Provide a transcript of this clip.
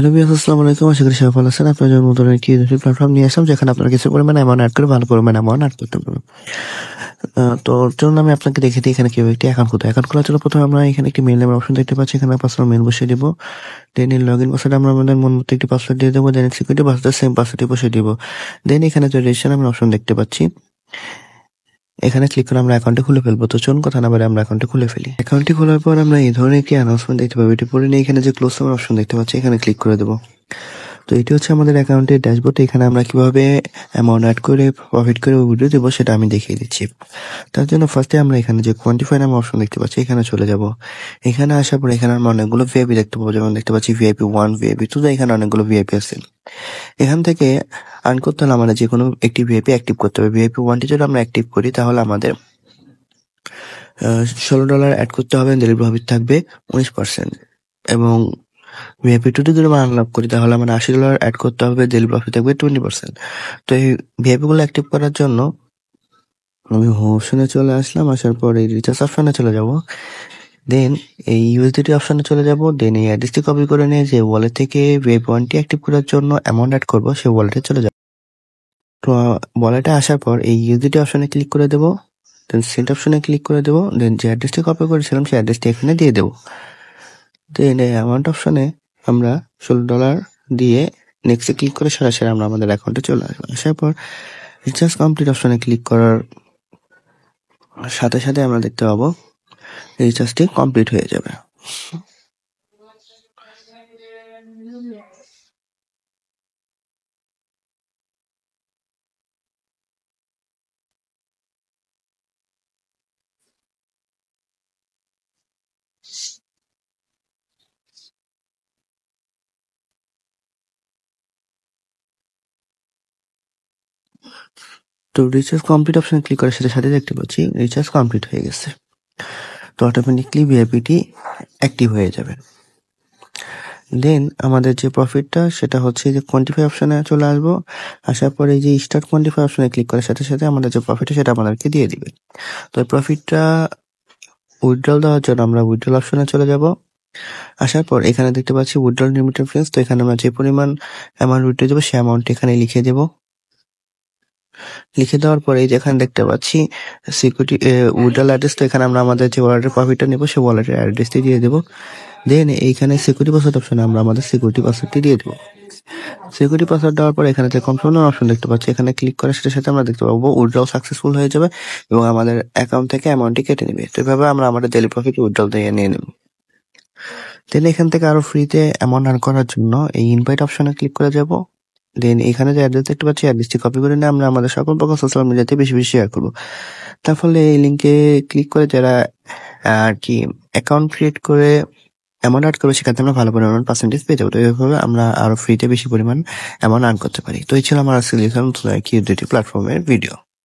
Hello viewers, আসসালামু আলাইকুম। আশা করি সবাই ভালো আছেন। আপনার জন্য নতুন একটি প্ল্যাটফর্ম নিয়ে আসলাম, যেখানে আপনারা কিছু পরিমাণে অ্যামাউন্ট অ্যাড করে ভালো পরিমাণে অ্যামাউন্ট অ্যাড করতে পারবেন। তো ওর জন্য আমি আপনাকে দেখিয়ে দিই এখানে কিভাবে একটি অ্যাকাউন্ট খুলতে হয়। অ্যাকাউন্ট খোলার জন্য প্রথমে আমরা এখানে একটি মেইল নামের অপশন দেখতে পাচ্ছি। এখানে পার্সোনাল মেইল বসিয়ে দিব। দেন এই লগইন পাসওয়ার্ড আমরা আমাদের মন মতো একটি পাসওয়ার্ড দিয়ে দেবো। দেন সিকিউরিটি পাসওয়ার্ড সেম পাসওয়ার্ডটি বসিয়ে দিব। দেন এখানে যে রেজিস্ট্রেশন নামের অপশন দেখতে পাচ্ছি, এখানে ক্লিক করে আমরা অ্যাকাউন্টটি খুলে ফেলবো। তো চলুন কথা না বলে আমরা অ্যাকাউন্টটি খুলে ফেলি। অ্যাকাউন্টটি খোলার পর আমরা এই ধরনের একটি অ্যানাউন্সমেন্ট দেখতে পাবো। এটি পরে নিয়ে এখানে যে ক্লোজ নামের অপশন দেখতে পাচ্ছি, এখানে ক্লিক করে দেবো। তো এটি হচ্ছে আমাদের অ্যাকাউন্টের ড্যাশবোর্ড। এখানে আমরা কিভাবে অ্যামাউন্ট অ্যাড করে প্রফিট করে উইথড্র দেবো সেটা আমি দেখিয়ে দিচ্ছি। তার জন্য ফার্স্টে আমরা এখানে যে কোয়ান্টিফাই নামে অপশন দেখতে পাচ্ছি, এখানে চলে যাব। এখানে আসার পর এখানে আমরা অনেকগুলো ভিআইপি দেখতে পাবো, যেমন দেখতে পাচ্ছি ভিআইপি 1, ভিআইপি 2, এখানে অনেকগুলো ভিআইপি আছে। এখান থেকে আর্ন করতে হলে আমাদের যে কোনো একটি ভিআইপি অ্যাক্টিভ করতে হবে। ভিআইপি 1টি যদি আমরা অ্যাক্টিভ করি তাহলে আমাদের $16 অ্যাড করতে হবে, ডেলি প্রফিট থাকবে 19%। এবং ভিআইপি 2টি যদি আমরা আনলক করি তাহলে আমার $80 অ্যাড করতে হবে, ডেলি প্রফিট থাকবে 20%। তো এই ভিআইপি গুলো অ্যাক্টিভ করার জন্য আমি হোম অপশনে চলে আসলাম। আসার পর এই রিচার্জ অপশনে চলে যাব। দেন এই ইউএসডিটি অপশনে চলে যাব। দেন এই অ্যাড্রেসটি কপি করে নিয়ে যে ওয়ালেট থেকে ভিআইপি 1টি অ্যাক্টিভ করার জন্য অ্যামাউন্ট অ্যাড করবো সেই ওয়ালেটে চলে যাব। তো ওয়ালেটে আসার পর এই ইউএসডিটি অপশনে ক্লিক করে দেবো। দেন সেন্ড অপশনে ক্লিক করে দেবো। দেন যে অ্যাড্রেসটি কপি করেছিলাম সেই অ্যাড্রেসটি এখানে দিয়ে দেবো। দেন এই অ্যামাউন্ট অপশনে আমরা $16 দিয়ে নেক্সটে ক্লিক করে সরাসরি আমরা আমাদের অ্যাকাউন্টে চলে আসবো। আসার পর রিচার্জ কমপ্লিট অপশনে ক্লিক করার সাথে সাথে আমরা দেখতে পাবো রিচার্জটি কমপ্লিট হয়ে যাবে। তো রিচার্জ কমপ্লিট অপশনে ক্লিক করার সাথে সাথে দেখতে পাচ্ছি রিচার্জ কমপ্লিট হয়ে গেছে। তো অটোমেটিকলি ভিআইপিটি অ্যাক্টিভ হয়ে যাবে। দেন আমাদের যে প্রফিটটা সেটা হচ্ছে যে কোয়ান্টিফাই অপশনে চলে আসবো। আসার পরে এই যে স্টার্ট কোয়ান্টিফাই অপশনে ক্লিক করার সাথে সাথে আমাদের যে প্রফিটটা সেটা আমাদেরকে দিয়ে দিবে। তো এই প্রফিটটা উইথড্রল দেওয়ার জন্য আমরা উইথড্রল অপশনে চলে যাব। আসার পর এখানে দেখতে পাচ্ছি উইথড্রল রেমিটেন্স। তো এখানে আমরা যে পরিমাণ অ্যামাউন্ট উইথড্র দেবো সেই অ্যামাউন্ট এখানে লিখে দেবো। লিখে দেওয়ার পরে যেখানে দেখতে পাচ্ছি সিকিউরিটি উইথড্রল অ্যাড্রেস, তো এখানে আমরা আমাদের যে ওয়ালেটের প্রফিটটা নেবো সেই ওয়ালেটের অ্যাড্রেসটি দিয়ে দেবো। দেন এইখানে সিকিউরিটি পাসওয়ার্ড অপশনে আমরা আমাদের সিকিউরিটি পাসওয়ার্ডটি দিয়ে দেবো। সিকিউরিটি পাসওয়ার্ড দেওয়ার পর এখানে যে কনফার্ম অপশন দেখতে পাচ্ছি, এখানে ক্লিক করার সাথে সাথে আমরা দেখতে পাবো উইথড্রল সাকসেসফুল হয়ে যাবে এবং আমাদের অ্যাকাউন্ট থেকে অ্যামাউন্টটি কেটে নেবে। তো এভাবে আমরা আমাদের ডেইলি প্রফিট উইথড্রল দিয়ে নিয়ে নেব। দেন এখান থেকে আরো ফ্রিতে অ্যামাউন্ট আর্ন করার জন্য এই ইনভাইট অপশনে ক্লিক করে যাব। দেন এখানে যে অ্যাড্রেস দেখতে পাচ্ছি অ্যাড্রেসটি কপি করে নিয়ে আমরা আমাদের সকল প্রকার সোশ্যাল মিডিয়াতে বেশি বেশি শেয়ার করবো। তার ফলে এই লিঙ্কে ক্লিক করে যারা আর কি অ্যাকাউন্ট ক্রিয়েট করে অ্যামাউন্ট অ্যাড করবে সেখানে আমরা ভালো পরিমাণ পার্সেন্টেজ পেয়ে যাবো। তো এইভাবে আমরা আরো ফ্রিতে বেশি পরিমাণ অ্যামাউন্ট আর্ন করতে পারি। তো এই ছিল আমার আজকে নতুন একটি প্ল্যাটফর্মের ভিডিও।